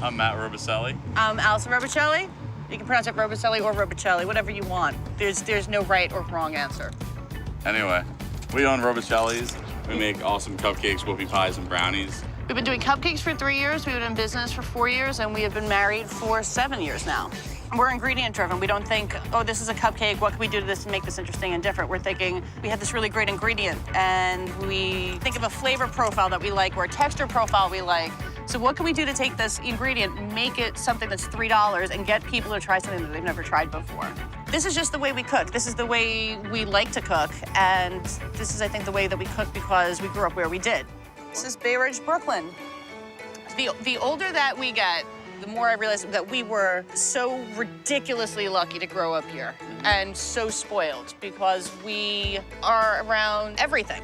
I'm Matt Robicelli. I'm Allison Robicelli. You can pronounce it Robicelli or Robicelli, whatever you want. There's no right or wrong answer. Anyway, we own Robicellis. We make awesome cupcakes, whoopie pies, and brownies. We've been doing cupcakes for 3 years. We've been in business for 4 years, and we have been married for 7 years now. We're ingredient driven. We don't think, oh, this is a cupcake. What can we do to this to make this interesting and different? We're thinking we have this really great ingredient, and we think of a flavor profile that we like or a texture profile we like. So what can we do to take this ingredient, make it something that's $3, and get people to try something that they've never tried before? This is just the way we cook. This is the way we like to cook, and this is, I think, the way that we cook because we grew up where we did. This is Bay Ridge, Brooklyn. The older that we get, the more I realize that we were so ridiculously lucky to grow up here and so spoiled because we are around everything.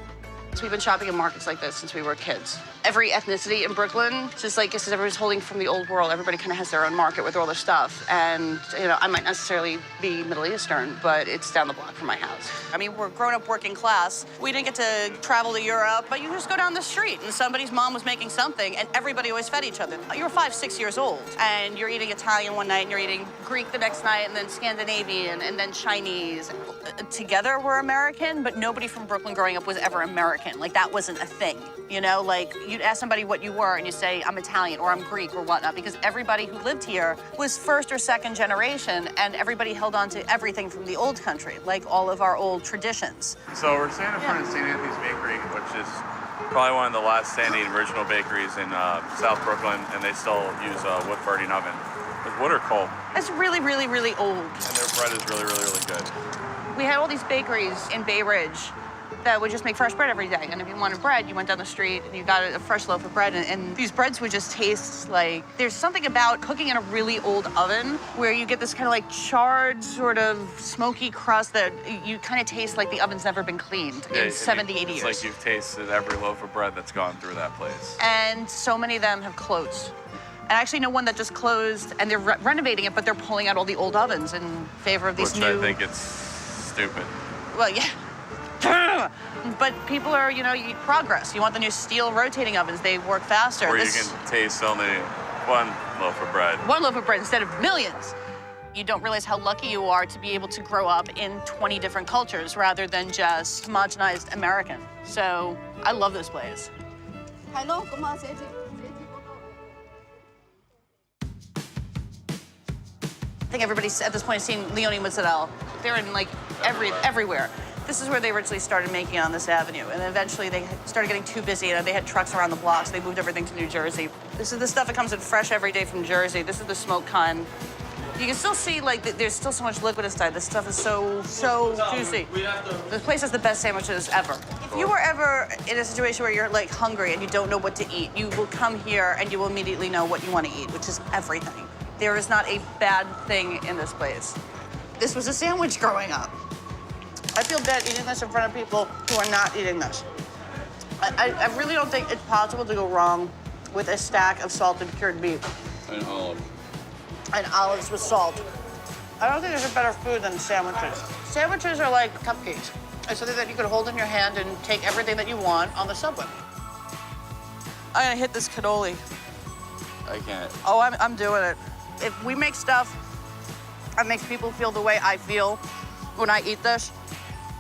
So we've been shopping in markets like this since we were kids. Every ethnicity in Brooklyn, just like because everybody's holding from the old world, everybody kind of has their own market with all their stuff. And, you know, I might necessarily be Middle Eastern, but it's down the block from my house. I mean, we're grown up working class. We didn't get to travel to Europe, but you just go down the street and somebody's mom was making something and everybody always fed each other. You're 5, 6 years old and you're eating Italian one night and you're eating Greek the next night and then Scandinavian and then Chinese. Together we're American, but nobody from Brooklyn growing up was ever American. Like that wasn't a thing, you know? Like you'd ask somebody what you were and you say, I'm Italian or I'm Greek or whatnot, because everybody who lived here was first or second generation and everybody held on to everything from the old country, like all of our old traditions. So we're standing in front of St. Anthony's Bakery, which is probably one of the last standing original bakeries in South Brooklyn, and they still use a wood-burning oven. With wood or coal? It's really, really, really old. And their bread is really, really, really good. We had all these bakeries in Bay Ridge that would just make fresh bread every day. And if you wanted bread, you went down the street and you got a fresh loaf of bread. And these breads would just taste like, there's something about cooking in a really old oven where you get this kind of like charred, sort of smoky crust that you kind of taste like the oven's never been cleaned in 70, 80 years. It's like you've tasted every loaf of bread that's gone through that place. And so many of them have closed. And I actually know one that just closed and they're renovating it, but they're pulling out all the old ovens in favor of these new... Which I think it's stupid. Well, yeah. But people are, you know, you progress. You want the new steel rotating ovens. They work faster. Where you can taste only one loaf of bread. One loaf of bread instead of millions. You don't realize how lucky you are to be able to grow up in 20 different cultures rather than just homogenized American. So I love this place. Hello, I think everybody's at this point has seen Leone Mozzarella. They're in like everywhere. This is where they originally started making it on this avenue, and then eventually they started getting too busy, and they had trucks around the block, so they moved everything to New Jersey. This is the stuff that comes in fresh every day from Jersey. This is the smoked kind. You can still see, like, there's still so much liquid inside. This stuff is so juicy. This place has the best sandwiches ever. If you were ever in a situation where you're, like, hungry and you don't know what to eat, you will come here and you will immediately know what you want to eat, which is everything. There is not a bad thing in this place. This was a sandwich growing up. I feel bad eating this in front of people who are not eating this. I really don't think it's possible to go wrong with a stack of salted cured beef. And olives. And olives with salt. I don't think there's a better food than sandwiches. Sandwiches are like cupcakes. It's something that you could hold in your hand and take everything that you want on the subway. I'm gonna hit this cannoli. I can't. Oh, I'm doing it. If we make stuff that makes people feel the way I feel when I eat this,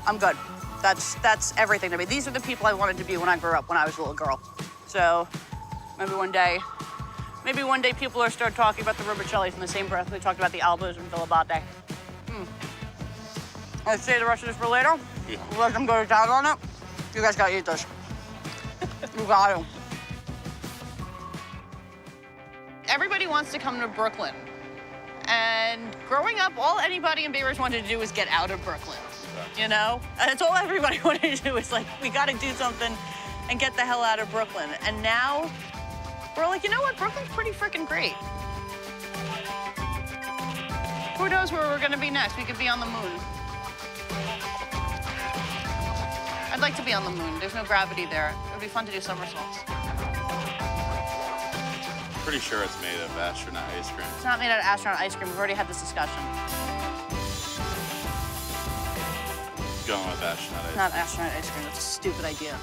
I'm good. That's everything to me. These are the people I wanted to be when I grew up, when I was a little girl. So maybe one day people will start talking about the Robicellis in the same breath they talked about the Albas and Filibate. I'll save the rest of this for later. Yeah. Let them go to town on it. You guys gotta eat this. You got to. Everybody wants to come to Brooklyn. And growing up, all anybody in Bay Ridge wanted to do was get out of Brooklyn, you know? And that's all everybody wanted to do was like, we gotta do something and get the hell out of Brooklyn. And now, we're like, you know what? Brooklyn's pretty freaking great. Who knows where we're gonna be next? We could be on the moon. I'd like to be on the moon. There's no gravity there. It would be fun to do somersaults. Pretty sure it's made of astronaut ice cream. It's not made out of astronaut ice cream. We've already had this discussion. Going with astronaut ice cream. Not astronaut ice cream. That's a stupid idea.